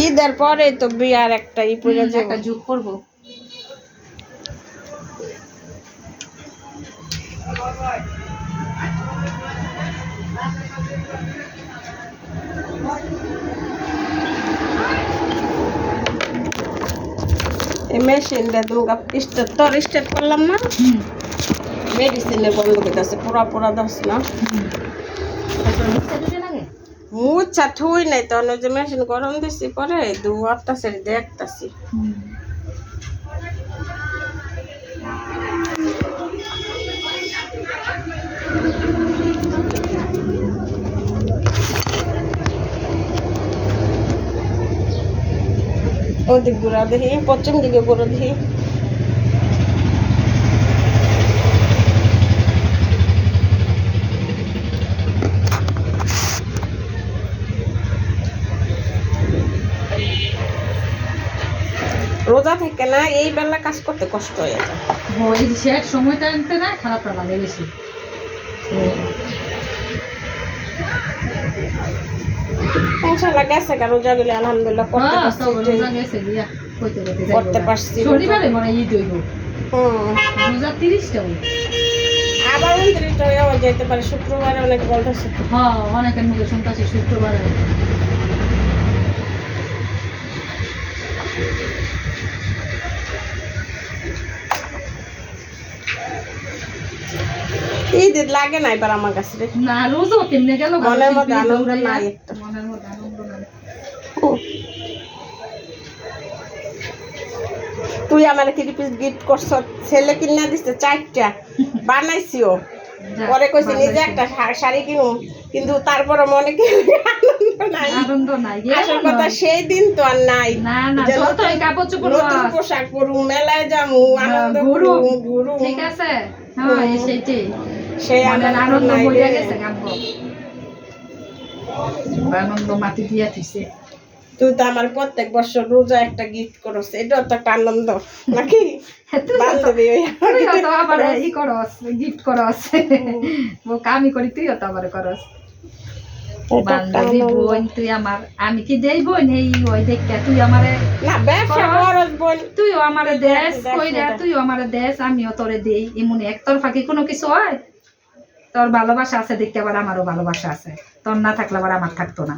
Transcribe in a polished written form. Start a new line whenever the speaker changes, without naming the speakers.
ঈদের পরে তো বিয়ার একটা পরে
একটা যুগ করবো।
এই মেশিনটা দুর্গা স্টার্ট করলাম না, মেডিসিনে বন্ধ করতেছে, পোড়া পোড়া দশ না মুচ্ছা ঠুই নাই, তখন ওই যে মেশিন গরম দিছি পরে দু আটটা সেরে দেখতেছি। ওদিক ঘুরা দেখি, পশ্চিম দিকে ঘুরা দেখি। রোজা থেকে না এই বেলা কাজ করতে কষ্ট হয়ে যায়।
ওই শেষ সময়টা আনতে না খারাপটা লাগে বেশি।
ইনশাআল্লাহ গেছে কারো রোজা গেলে আলহামদুলিল্লাহ করতে পারছি।
শনিবারে মনে ঈদ হইব। রোজা 30টা
আবার 29টা হয়ে যেতে পারে, শুক্রবারে অনেক বলতেছে।
হ্যাঁ, অনেকের মুখে শুনতেছি শুক্রবারে।
ঈদের লাগে না এবার আমার কাছে
না, রোজও কেমনে গেল
মনের মধ্যে আনন্দ নাই, একটা
মনের মধ্যে আনন্দ নাই।
তুই আমার কি পিস গিফট করছ, ছেলে কিনা দিচ্ছে 4টা বানাইছিও, পরে কইছি নিজে একটা শাড়ি কিনুম, কিন্তু তারপরে মনে কি
আনন্দ নাই।
আসল কথা সেই দিন তো আর নাই।
না না, যতই কাপড় চোপড়
নতুন পোশাক পরু, মেলায় যামু, আনন্দ করু, ঘুরু,
ঠিক আছে। হ্যাঁ, সেইটাই
সেই
আনন্দ হইয়া গেছে। আনন্দ মাটি দিয়া দিছে।
তুই তো আমার প্রত্যেক বছর রোজা একটা গিফট করস, এটাও তো একটা আনন্দ নাকি? বান্ধবী
আবার ই করস, গিফট করস, আমি করি, তুইও তো আবার করস। বান্ধবী বোন তুই আমার, আমি কি দেই বোন এই ওই দেখে তুই আমারে
না ব্যবসা করস বোন,
তুইও আমারে দেশ কইরা, তুইও আমারে দেশ, আমিও তোরে দেই। এমন একতরফা কি কোনো কিছু হয়? তোর ভালোবাসা আছে দেখতে, আবার আমারও ভালোবাসা আছে। তোর না থাকলে আবার আমার থাকতো না।